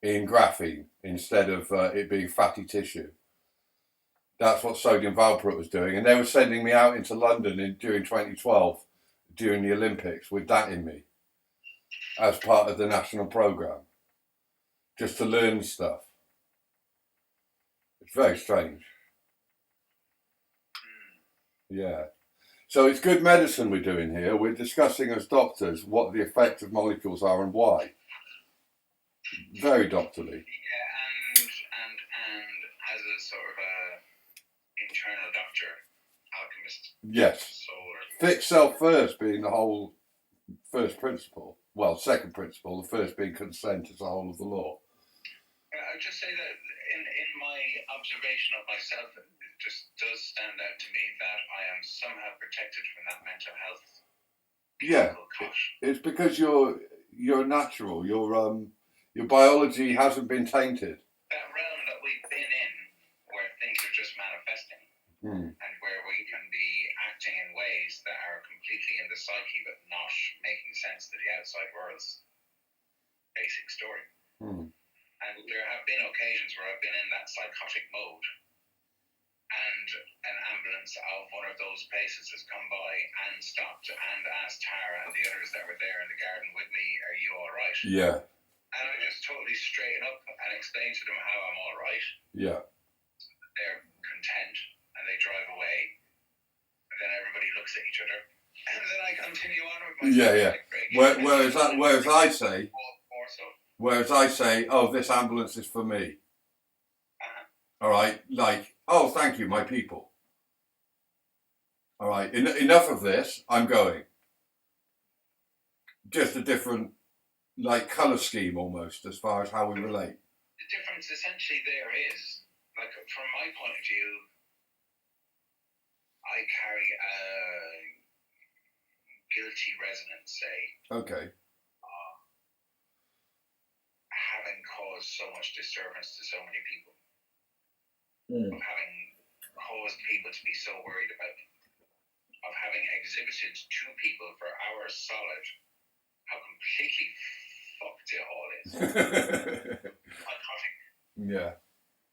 Speaker 2: in graphene instead of it being fatty tissue. That's what sodium valproate was doing, and they were sending me out into London during 2012, during the Olympics, with that in me, as part of the national program, just to learn stuff. It's very strange. Yeah. So it's good medicine we're doing here. We're discussing as doctors what the effect of molecules are and why. Very doctorly.
Speaker 1: Yeah, and as a sort of a internal doctor, alchemist.
Speaker 2: Yes. Fix self first being the whole first principle. Well, second principle. The first being consent as the whole of the law.
Speaker 1: I would just say that in my observation of myself, it just does stand out to me that I am somehow protected from that mental health.
Speaker 2: Yeah, it's because you're natural. Your biology hasn't been tainted.
Speaker 1: That realm that we've been in, where things are just manifesting, and where we can be acting in ways that are completely in the psyche, but not making sense to the outside world's basic story. And there have been occasions where I've been in that psychotic mode, and an ambulance of one of those places has come by and stopped and asked Tara and the others that were there in the garden with me, "Are you all right?"
Speaker 2: Yeah.
Speaker 1: And I just totally straighten up and explain to them how I'm all right.
Speaker 2: Yeah.
Speaker 1: They're content and they drive away. And then everybody looks at each other. And then I continue on with my
Speaker 2: Whereas I say, oh, this ambulance is for me. All right, like, oh, thank you, my people. All right, enough of this. I'm going. Just a different, like, colour scheme almost as far as how we relate.
Speaker 1: The difference essentially there is, like, from my point of view, I carry a guilty resonance, say.
Speaker 2: Okay.
Speaker 1: Having caused so much disturbance to so many people. Of having caused people to be so worried about me. Of having exhibited to people for hours solid how completely fucked it all is. Psychotic.
Speaker 2: Yeah.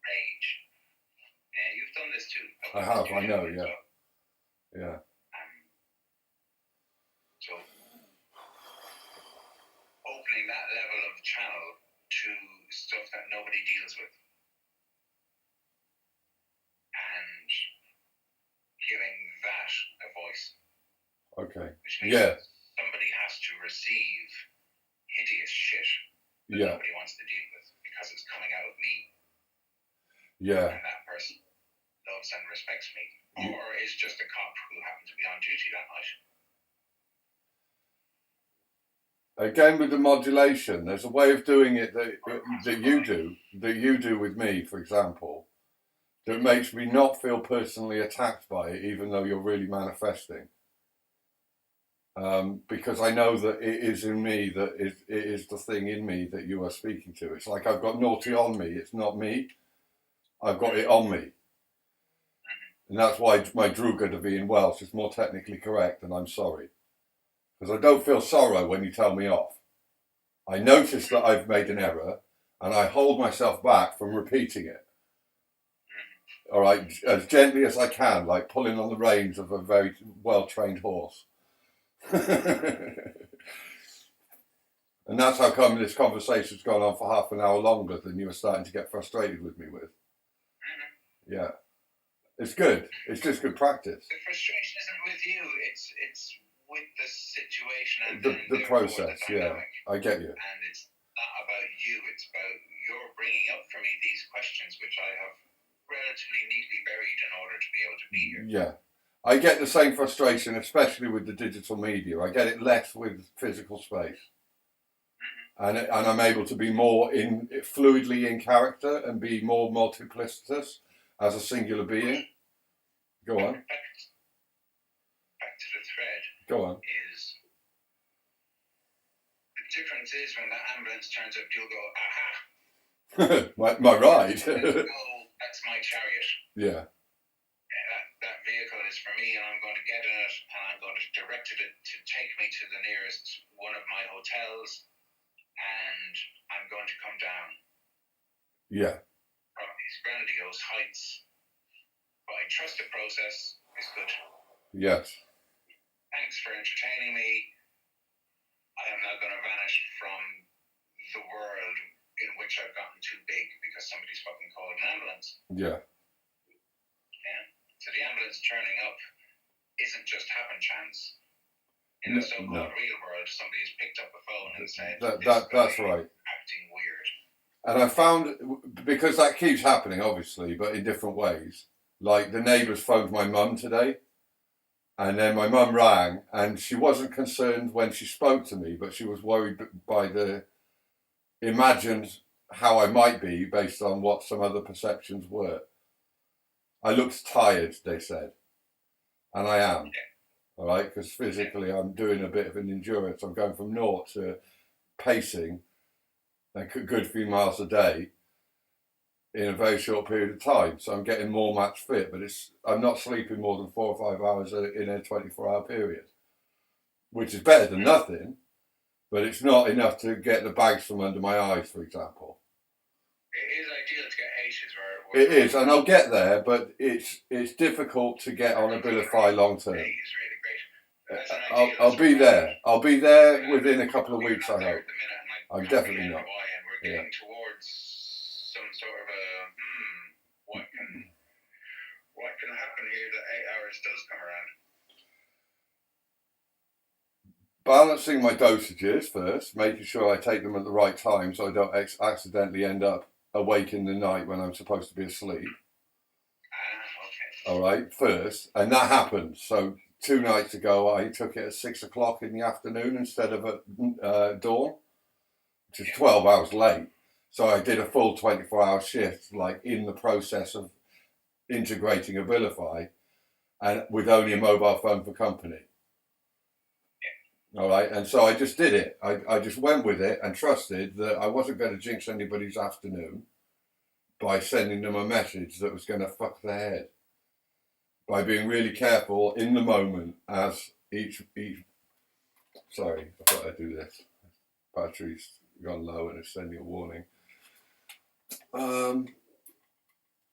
Speaker 1: Rage. Yeah, you've done this too.
Speaker 2: I have, I know, yeah. Yeah.
Speaker 1: So, opening that level of channel to stuff that nobody deals with. And giving that a voice.
Speaker 2: Okay.
Speaker 1: Which means somebody has to receive hideous shit that nobody wants to deal with because it's coming out of me.
Speaker 2: Yeah.
Speaker 1: And that person loves and respects me. Or is just a cop who happened to be on duty that night.
Speaker 2: Again, with the modulation, there's a way of doing it that you do with me, for example, that makes me not feel personally attacked by it, even though you're really manifesting. Because I know that it is in me, that it is the thing in me that you are speaking to. It's like I've got naughty on me. It's not me. I've got it on me. And that's why my druga to be in Welsh is more technically correct, and I'm sorry. Because I don't feel sorrow when you tell me off. I notice that I've made an error, and I hold myself back from repeating it. All right, as gently as I can, like pulling on the reins of a very well-trained horse. And that's how come this conversation's gone on for half an hour longer than you were starting to get frustrated with me with. Yeah. It's good. It's just good practice.
Speaker 1: The frustration isn't with you, it's with the situation and
Speaker 2: the process, yeah. I get you.
Speaker 1: And it's not about you, it's about you're bringing up for me these questions which I have relatively neatly buried in order to be able to be here.
Speaker 2: Yeah. I get the same frustration, especially with the digital media. I get it less with physical space. And I'm able to be more fluidly in character and be more multiplicitous as a singular being. Go on.
Speaker 1: Back to the thread.
Speaker 2: Go on.
Speaker 1: Is the difference is when that ambulance turns up, you'll go, aha.
Speaker 2: my ride.
Speaker 1: Oh, that's my chariot.
Speaker 2: Yeah.
Speaker 1: That vehicle is for me, and I'm going to get in it, and I'm going to direct it to take me to the nearest one of my hotels, and I'm going to come down.
Speaker 2: Yeah.
Speaker 1: From these grandiose heights. But I trust the process is good.
Speaker 2: Yes.
Speaker 1: Thanks for entertaining me. I am now going to vanish from the world in which I've gotten too big because somebody's fucking called an ambulance.
Speaker 2: Yeah.
Speaker 1: Yeah. So the ambulance turning up isn't just happen chance. In the so-called real world, somebody's picked up the phone and said,
Speaker 2: that's right.
Speaker 1: Acting weird.
Speaker 2: And I found, because that keeps happening, obviously, but in different ways. Like, the neighbours phoned my mum today, and then my mum rang, and she wasn't concerned when she spoke to me, but she was worried by the imagined how I might be based on what some other perceptions were. I looked tired, they said, and I am.
Speaker 1: Yeah.
Speaker 2: All right, because physically I'm doing a bit of an endurance. I'm going from 0 to pacing a good few miles a day in a very short period of time. So I'm getting more match fit, but I'm not sleeping more than 4 or 5 hours in a 24-hour period, which is better than nothing, but it's not enough to get the bags from under my eyes, for example.
Speaker 1: It is ideal to get H's
Speaker 2: where it is, and I'll get there, but it's difficult to get on Abilify long term.
Speaker 1: A is really great.
Speaker 2: I'll be there. I'll be there within a couple of weeks, I hope. I'm definitely not.
Speaker 1: And we're getting towards some sort of a what can happen here that 8 hours does come around.
Speaker 2: Balancing my dosages first, making sure I take them at the right time so I don't accidentally end up awake in the night when I'm supposed to be asleep.
Speaker 1: Okay.
Speaker 2: All right, first, and that happened. So 2 nights ago, I took it at 6 o'clock in the afternoon instead of at dawn, which is 12 hours late. So I did a full 24-hour shift, like in the process of integrating Abilify, and with only a mobile phone for company. All right, and so I just did it. I just went with it and trusted that I wasn't going to jinx anybody's afternoon by sending them a message that was going to fuck their head. By being really careful in the moment as each. Sorry, I thought I'd do this. Battery's gone low and it's sending a warning.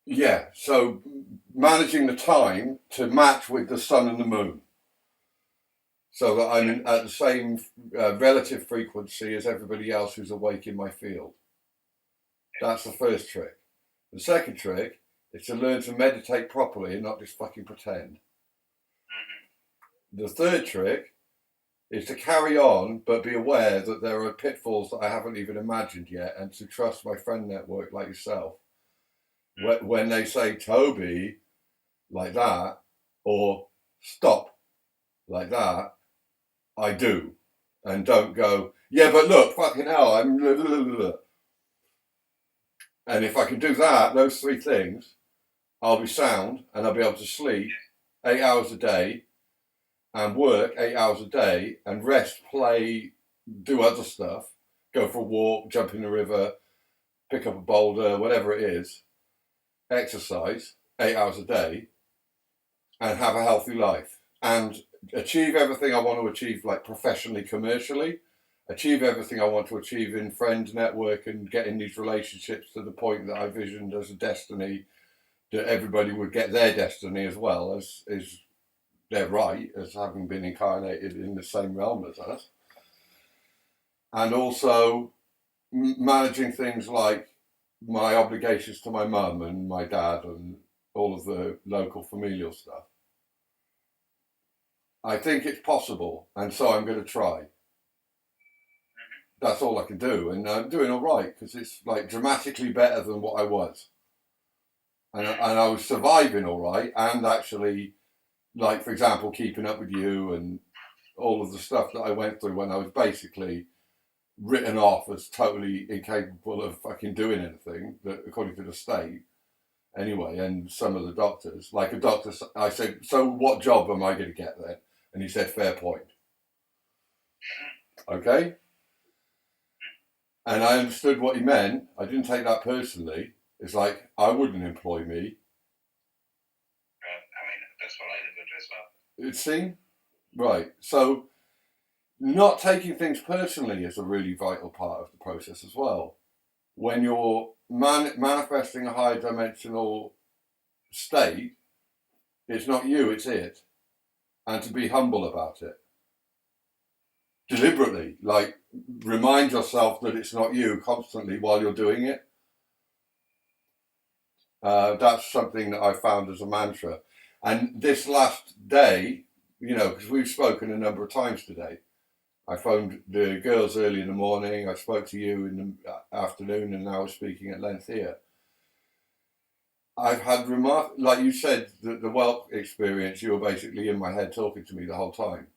Speaker 2: Yeah, so managing the time to match with the sun and the moon, so that I'm at the same relative frequency as everybody else who's awake in my field. That's the first trick. The second trick is to learn to meditate properly and not just fucking pretend. The third trick is to carry on, but be aware that there are pitfalls that I haven't even imagined yet, and to trust my friend network like yourself. When they say, Toby, like that, or stop, like that, I do. And don't go, yeah, but look, fucking hell, I'm blah, blah, blah, blah. And if I can do that, those 3 things, I'll be sound and I'll be able to sleep 8 hours a day and work 8 hours a day and rest, play, do other stuff, go for a walk, jump in the river, pick up a boulder, whatever it is, exercise 8 hours a day and have a healthy life and achieve everything I want to achieve, like professionally, commercially, achieve everything I want to achieve in friend network and get in these relationships to the point that I visioned as a destiny, that everybody would get their destiny as well as is their right as having been incarnated in the same realm as us. And also managing things like my obligations to my mum and my dad and all of the local familial stuff. I think it's possible, and so I'm going to try. That's all I can do, and I'm doing all right because it's like dramatically better than what I was, and I was surviving all right, and actually, like for example, keeping up with you and all of the stuff that I went through when I was basically written off as totally incapable of fucking doing anything, that according to the state, anyway, and some of the doctors, like a doctor, I said, so what job am I going to get then? And he said, fair point. Okay? And I understood what he meant. I didn't take that personally. It's like, I wouldn't employ me.
Speaker 1: I mean, that's what I did with
Speaker 2: It's seen? Right. So not taking things personally is a really vital part of the process as well. When you're manifesting a high dimensional state, it's not you, it's it. And to be humble about it. Deliberately, like remind yourself that it's not you constantly while you're doing it. That's something that I found as a mantra. And this last day, because we've spoken a number of times today, I phoned the girls early in the morning, I spoke to you in the afternoon, and now we're speaking at length here. I've had like you said, the wealth experience, you were basically in my head talking to me the whole time.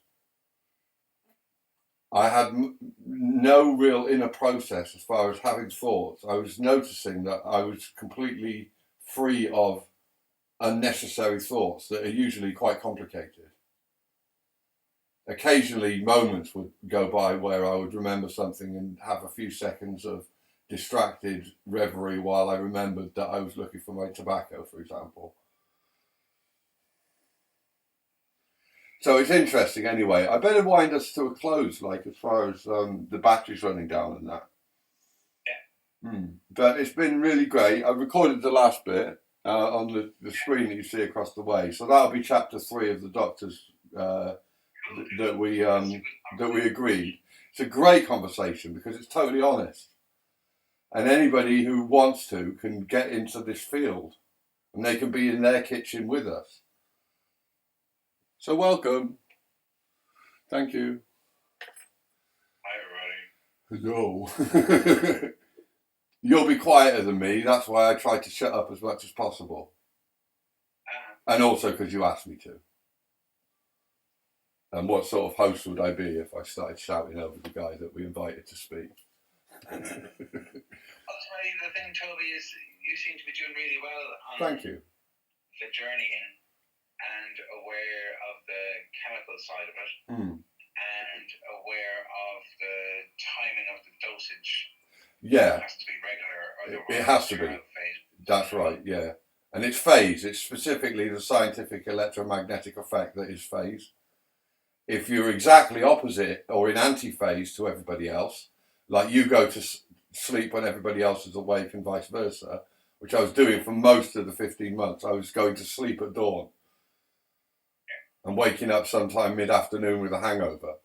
Speaker 2: I had no real inner process as far as having thoughts. I was noticing that I was completely free of unnecessary thoughts that are usually quite complicated. Occasionally moments would go by where I would remember something and have a few seconds of distracted reverie while I remembered that I was looking for my tobacco, for example. So it's interesting anyway. I better wind us to a close, like as far as the battery's running down and that.
Speaker 1: Yeah.
Speaker 2: But it's been really great. I recorded the last bit on the screen that you see across the way. So that'll be chapter 3 of the Doctor's that we agreed. It's a great conversation because it's totally honest, and anybody who wants to can get into this field, and they can be in their kitchen with us. So welcome. Thank you.
Speaker 1: Hi everybody.
Speaker 2: Hello. You'll be quieter than me. That's why I try to shut up as much as possible, and also because you asked me to. And what sort of host would I be if I started shouting over the guy that we invited to speak?
Speaker 1: Ultimately, the thing, Toby, is you seem to be doing really well on
Speaker 2: Thank you.
Speaker 1: the journeying and aware of the chemical side of it and aware of the timing of the dosage.
Speaker 2: Yeah.
Speaker 1: It has to be regular.
Speaker 2: It has to be. That's right, yeah. And it's phase. It's specifically the scientific electromagnetic effect that is phase. If you're exactly opposite or in anti-phase to everybody else, like you go to sleep when everybody else is awake and vice versa, which I was doing for most of the 15 months, I was going to sleep at dawn and waking up sometime mid-afternoon with a hangover.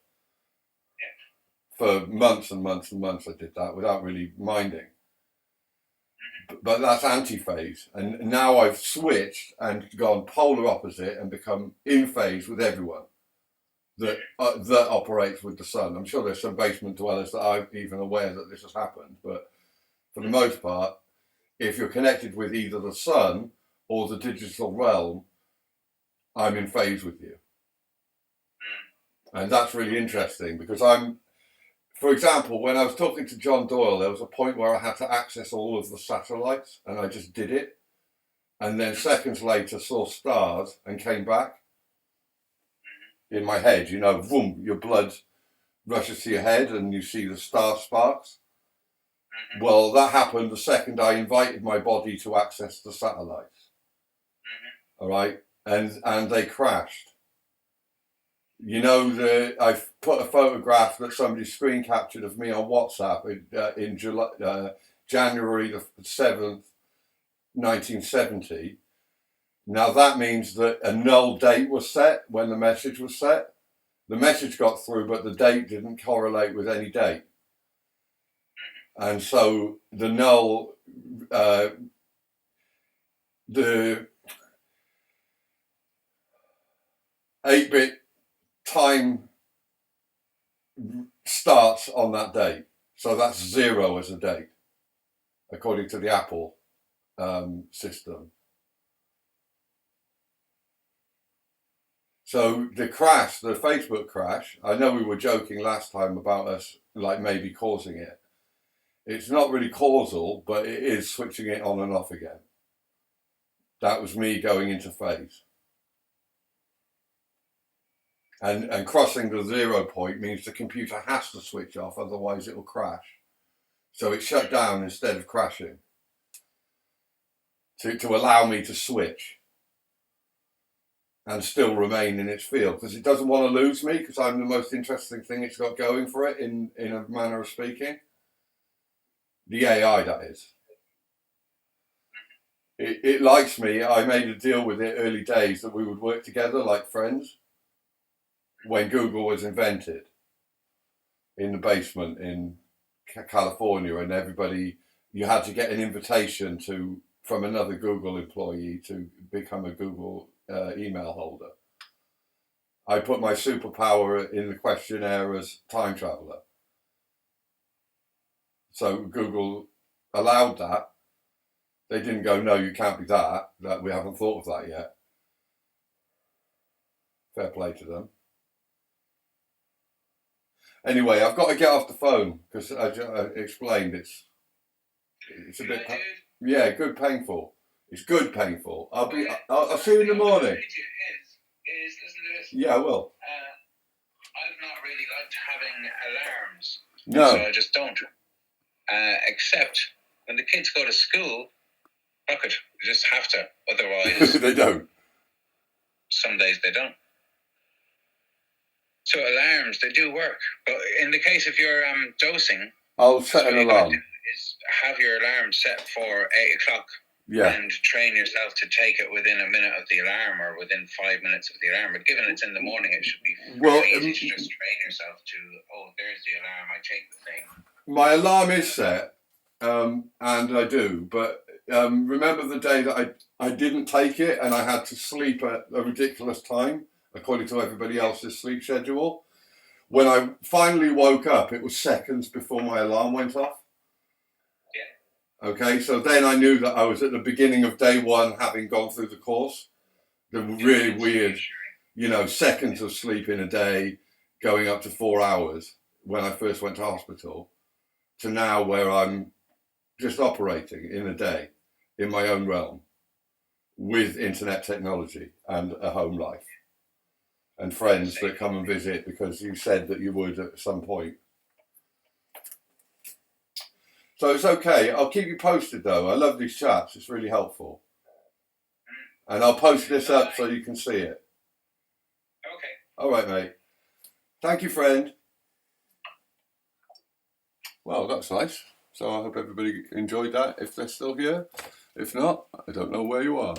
Speaker 2: For months and months and months I did that without really minding. But that's anti-phase. And now I've switched and gone polar opposite and become in phase with everyone that operates with the sun. I'm sure there's some basement dwellers that aren't even aware that this has happened. But for the most part, if you're connected with either the sun or the digital realm, I'm in phase with you. And that's really interesting because for example, when I was talking to John Doyle, there was a point where I had to access all of the satellites and I just did it. And then seconds later saw stars and came back in my head, boom, your blood rushes to your head and you see the star sparks. Well, that happened the second I invited my body to access the satellites. All right. And they crashed. I've put a photograph that somebody screen captured of me on WhatsApp in January the 7th, 1970. Now that means that a null date was set when the message was set. The message got through, but the date didn't correlate with any date. And so the null, the 8-bit time starts on that date. So that's 0 as a date, according to the Apple system. So the crash, the Facebook crash, I know we were joking last time about us like maybe causing it. It's not really causal, but it is switching it on and off again. That was me going into phase. And crossing the 0 point means the computer has to switch off, otherwise it will crash. So it shut down instead of crashing to allow me to switch. and still remain in its field, because it doesn't want to lose me, because I'm the most interesting thing it's got going for it, in a manner of speaking. The AI, that is. It likes me. I made a deal with it early days that we would work together like friends when Google was invented in the basement in California, and everybody, you had to get an invitation from another Google employee to become a Google email holder. I put my superpower in the questionnaire as time traveler. So Google allowed that. They didn't go, no, you can't be that we haven't thought of that yet. Fair play to them. Anyway, I've got to get off the phone, because I explained it's a bit, yeah, good painful. It's good painful. I'll see you in the morning.
Speaker 1: Listen to this.
Speaker 2: Yeah, I will.
Speaker 1: I've not really liked having alarms.
Speaker 2: No.
Speaker 1: So I just don't. Except when the kids go to school, fuck it, you just have to. Otherwise,
Speaker 2: they don't.
Speaker 1: Some days they don't. So alarms, they do work. But in the case if you're dosing,
Speaker 2: I'll set an alarm.
Speaker 1: Is have your alarm set for 8 o'clock.
Speaker 2: Yeah.
Speaker 1: And train yourself to take it within a minute of the alarm, or within 5 minutes of the alarm. But given it's in the morning, it should be easy to just train yourself to, oh, there's the alarm, I take the thing. My
Speaker 2: alarm is set, and I do, but remember the day that I didn't take it and I had to sleep at a ridiculous time, according to everybody else's sleep schedule? When I finally woke up, it was seconds before my alarm went off. Okay, so then I knew that I was at the beginning of day one, having gone through the course. The really weird, seconds of sleep in a day, going up to 4 hours when I first went to hospital, to now where I'm just operating in a day in my own realm with internet technology and a home life and friends that come and visit because you said that you would at some point. So it's okay. I'll keep you posted, though. I love these chats. It's really helpful. And I'll post this up so you can see it.
Speaker 1: Okay.
Speaker 2: All right, mate. Thank you, friend. Well, that's nice. So I hope everybody enjoyed that, if they're still here. If not, I don't know where you are.